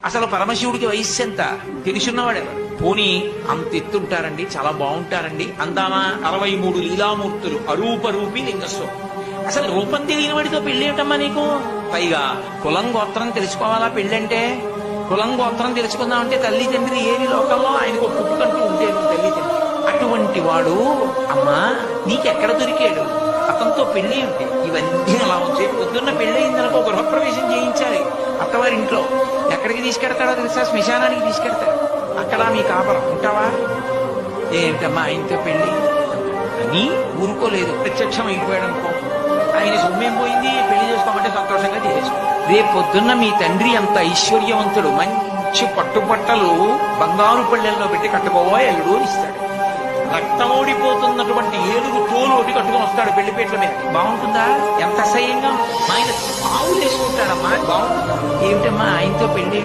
అసలు పరమశివుడికి వయస్సు ఎంత తెలుసున్నవాడెవరు? పోనీ అంత ఎత్తుంటారండి, చాలా బాగుంటారండి, అందామా 63 లీలామూర్తులు, అరూపరూపి లింగస్వం. అసలు రూపం తెలియని వాడితో పెళ్లి ఏమిటమ్మా నీకు? పైగా కులం గోత్రం తెలుసుకోవాలా పెళ్ళంటే? కులం గోత్రం తెలుసుకుందామంటే తల్లి తండ్రి ఏది లోకంలో ఆయనకు పుట్టుకంటూ ఉంటే తల్లి తండ్రి. అటువంటి వాడు అమ్మా నీకెక్కడ దొరికాడు? అతనితో పెళ్లి ఉంటే ఇవన్నీ అలా వచ్చాయి. పొద్దున్న పెళ్లి అయిందనుకో గృహప్రవేశం చేయించాలి అత్తవారింట్లో. ఎక్కడికి తీసుకెడతాడో తెలుసా? శ్మశానానికి తీసుకెడతాడు. అక్కడ మీ కాపరం ఉంటావా? ఏంటమ్మా ఆయనతో పెళ్లి అని ఊరుకోలేదు. ప్రత్యక్షం అయిపోయాడు అనుకో, ఆయన సొమ్మేం పోయింది, పెళ్లి చేసుకోమంటే సంతోషంగా చేసుకో. రేపు పొద్దున్న మీ తండ్రి అంత ఐశ్వర్యవంతుడు, మంచి పట్టుబట్టలు బంగారు పళ్ళెల్లో పెట్టి కట్టుకోబోయే అల్లుడు ఇస్తాడు. రక్తం ఓడిపోతున్నటువంటి 7 తోలు ఒకటి కట్టుకొని వస్తాడు పెళ్లిపేట్ల మీద. బాగుంటుందా? ఎంత అసహ్యంగా ఆయన పావులు వేసుకుంటాడమ్మా. బాగుంటుందా? ఏమిటమ్మా ఆయనతో పెళ్లి